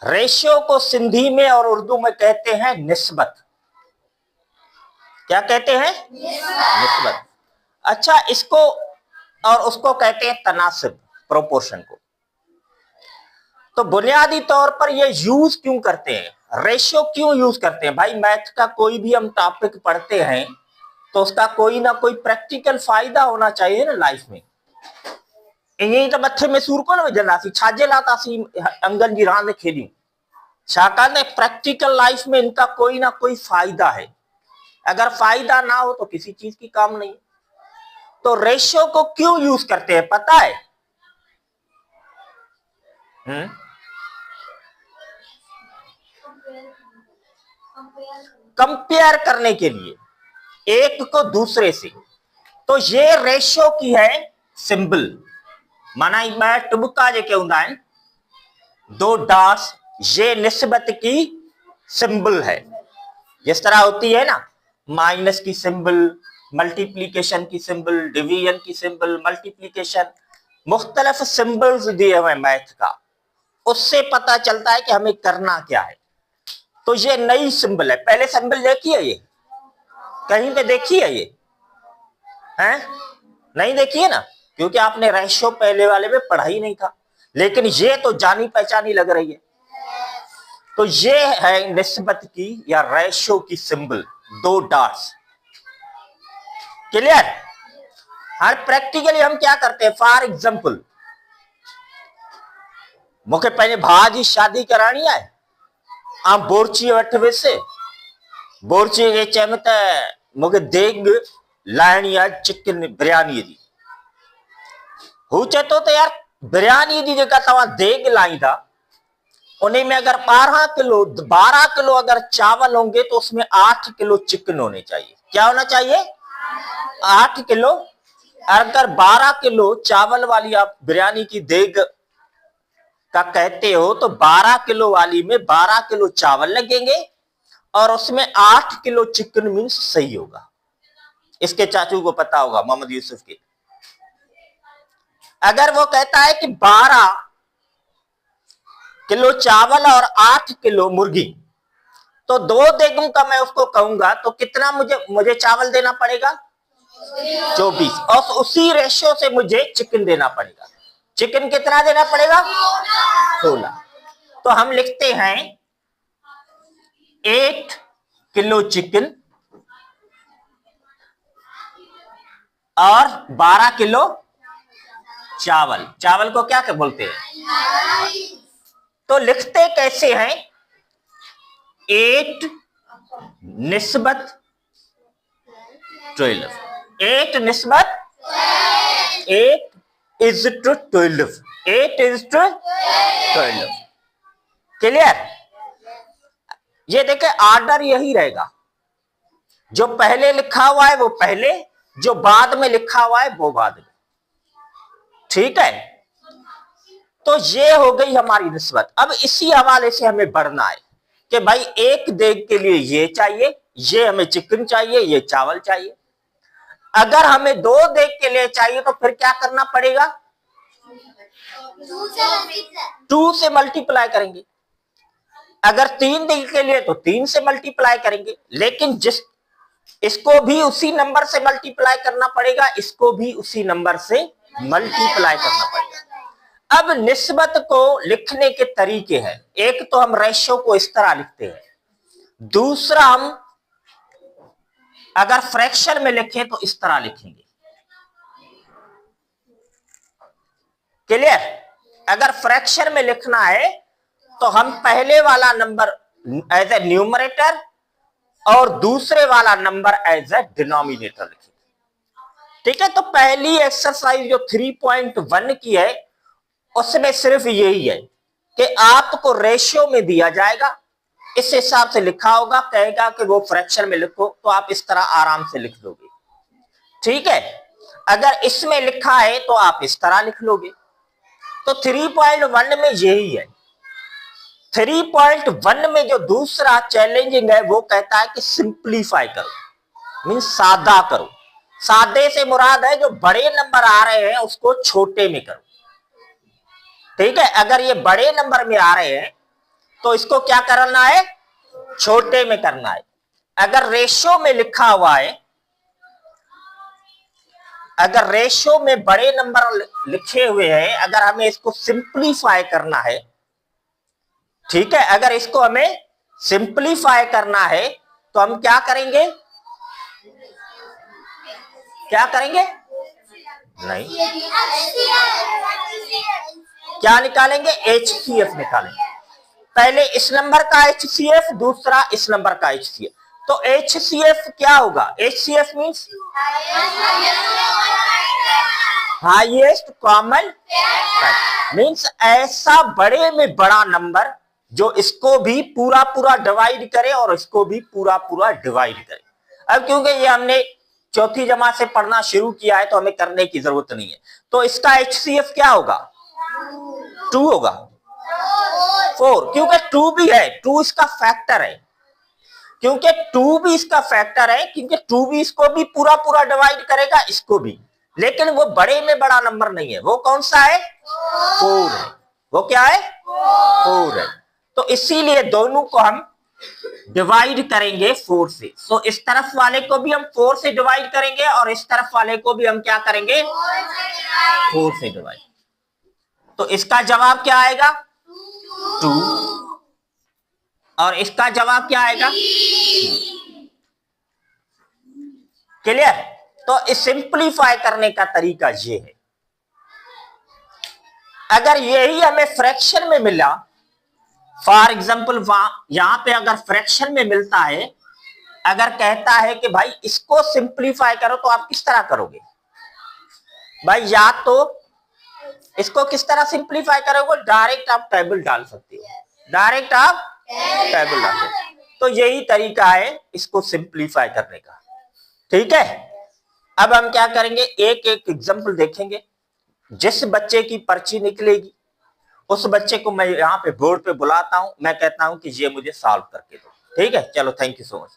Ratio को सिंधी में और उर्दू में कहते हैं निस्बत। क्या कहते हैं? निस्बत। अच्छा, इसको और उसको कहते हैं तनासिब, प्रोपोर्शन को। तो बुनियादी तौर पर ये यूज क्यों करते हैं, रेशियो क्यों यूज करते हैं? भाई मैथ का कोई भी हम टॉपिक पढ़ते हैं तो उसका कोई ना कोई प्रैक्टिकल फायदा होना चाहिए ना लाइफ में। यही तो मथे में सूर को ना विझंदासीं, छाजे लातासीं अंगन जी रांदि खेलियूं, छाकाणि प्रैक्टिकल लाइफ में इनका कोई ना कोई फायदा है। अगर फायदा ना हो तो किसी चीज की काम नहीं। तो रेशियो को क्यों यूज करते हैं पता है? कंपेयर करने के लिए एक को दूसरे से। तो ये रेशियो की है सिंबल, माना मैं टुबका जेके हुंदा आहिनि, दो डॉट्स, ये निस्बत की सिंबल है। जिस तरह होती है ना माइनस की सिंबल, मल्टीप्लीकेशन की सिंबल, डिवीजन की सिंबल, मल्टीप्लीकेशन, मुख्तलिफ सिंबल्स दिए हुए मैथ का, उससे पता चलता है कि हमें करना क्या है। तो ये नई सिंबल है, पहले सिंबल देखी है ये कहीं पे? देखी है ये हैं? नहीं देखी है ना, क्योंकि आपने रेशियो पहले वाले में पढ़ा ही नहीं था। लेकिन ये तो जानी पहचानी लग रही है। तो ये है निस्बत की या रेशियो की सिंबल, दो डॉट्स। क्लियर? हर प्रैक्टिकली हम क्या करते हैं, फॉर एग्जाम्पल मुझे पहले भाउ जी शादी करानी है, आप बोरची वठ वैसे बोरची के चयम त मुझे देग लाइणी है चिकन बिरयानी जी। हू चए तो यार बिरयानी जी जेका तव्हां देग लाईंदा उन्हीं में अगर 12 किलो अगर चावल होंगे तो उसमें 8 किलो चिकन होने चाहिए। क्या होना चाहिए? 8 किलो। अगर 12 किलो चावल वाली आप बिरयानी की देग का कहते हो तो 12 किलो वाली में 12 किलो चावल लगेंगे और उसमें 8 किलो चिकन मीन्स सही होगा। इसके चाचू को पता होगा, मोहम्मद यूसुफ के। अगर वो कहता है कि 12 किलो चावल और 8 किलो मुर्गी, तो 2 देगों का मैं उसको कहूंगा तो कितना मुझे चावल देना पड़ेगा? 24। और उसी रेशियो से मुझे चिकन देना पड़ेगा। चिकन कितना देना पड़ेगा? 16। तो हम लिखते हैं 8 किलो चिकन और 12 किलो चावल। चावल को क्या बोलते हैं? तो लिखते कैसे हैं? 8 निस्बत 12। 8 निस्बत 8 is to 12। 8 is to 12। Clear? ये देखे ऑर्डर यही रहेगा, जो पहले लिखा हुआ है वो पहले, जो बाद में लिखा हुआ है वो बाद में। ठीक है? तो ये हो गई हमारी निस्बत। अब इसी हवाले से हमें बढ़ना है कि भाई एक देग के लिए ये चाहिए, ये हमें चिकन चाहिए, ये चावल चाहिए। अगर हमें 2 देग के लिए चाहिए तो फिर क्या करना पड़ेगा? 2 से मल्टीप्लाई करेंगे। अगर 3 देग के लिए तो 3 से मल्टीप्लाई करेंगे। लेकिन इसको भी उसी नंबर से मल्टीप्लाई करना पड़ेगा, इसको भी उसी नंबर से मल्टीप्लाई करना पड़ेगा। अब निस्बत को लिखने के तरीके हैं। एक तो हम रेशियो को इस तरह लिखते हैं, दूसरा हम अगर फ्रैक्शन में लिखें तो इस तरह लिखेंगे। क्लियर? अगर फ्रैक्शन में लिखना है तो हम पहले वाला नंबर एज ए न्यूमरेटर और दूसरे वाला नंबर एज ए डिनोमिनेटर लिखेंगे। ठीक है? तो पहली एक्सरसाइज जो 3.1 की है उसमें सिर्फ यही है कि आपको रेशियो में दिया जाएगा, इस हिसाब से लिखा होगा, कहेगा कि वो फ्रैक्शन में लिखो, तो आप इस तरह आराम से लिख दोगे। ठीक है? अगर इसमें लिखा है तो आप इस तरह लिख लोगे। तो 3.1 में यही है। 3.1 में जो दूसरा चैलेंजिंग है वो कहता है कि सिंप्लीफाई करो, मीन्स सादा करो। सादे से मुराद है जो बड़े नंबर आ रहे हैं उसको छोटे में करो। ठीक है? अगर ये बड़े नंबर में आ रहे हैं तो इसको क्या करना है, छोटे में करना है। अगर रेशो में लिखा हुआ है, अगर रेशो में बड़े नंबर लिखे हुए हैं, अगर हमें इसको सिंप्लीफाई करना है, ठीक है, अगर इसको हमें सिंप्लीफाई करना है तो हम क्या करेंगे, क्या करेंगे, नहीं, क्या निकालेंगे, HCF निकालेंगे। पहले इस नंबर का HCF, दूसरा इस नंबर का HCF। तो HCF क्या होगा, HCF means highest common factor, means ऐसा बड़े में बड़ा नंबर जो इसको भी पूरा पूरा डिवाइड करे और इसको भी पूरा पूरा डिवाइड करे। अब क्योंकि ये हमने चौथी जमात से पढ़ना शुरू किया है तो हमें करने की जरूरत नहीं है। तो इसका HCF क्या होगा, 2 होगा, 4, क्योंकि 2 भी है, 2 इसका फैक्टर है, क्योंकि 2 भी इसका फैक्टर है, क्योंकि 2 भी इसको भी पूरा पूरा डिवाइड करेगा, इसको भी, लेकिन वो बड़े में बड़ा नंबर नहीं है। वो कौन सा है, 4 है। वो क्या है, 4 है। तो इसीलिए दोनों को हम डिवाइड करेंगे 4 से। सो इस तरफ वाले को भी हम 4 से डिवाइड करेंगे और इस तरफ वाले को भी हम क्या करेंगे, 4 से डिवाइड। तो इसका जवाब क्या आएगा, 2, और इसका जवाब क्या आएगा, क्लियर। तो इस सिंप्लीफाई करने का तरीका ये है। अगर यही हमें फ्रैक्शन में मिला, फॉर एग्जाम्पल यहां पे अगर फ्रैक्शन में मिलता है, अगर कहता है कि भाई इसको सिंप्लीफाई करो, तो आप किस तरह करोगे भाई, या तो इसको किस तरह सिंप्लीफाई करोगे, डायरेक्ट आप टेबल डाल सकते हो, डायरेक्ट आप टेबल डाल सकते हो। तो यही तरीका है इसको सिंप्लीफाई करने का, ठीक है। अब हम क्या करेंगे, एक एक एग्जाम्पल देखेंगे। जिस बच्चे की पर्ची निकलेगी उस बच्चे को मैं यहाँ पे बोर्ड पे बुलाता हूं, मैं कहता हूं कि ये मुझे सॉल्व करके दो, ठीक है। चलो, थैंक यू सो मच।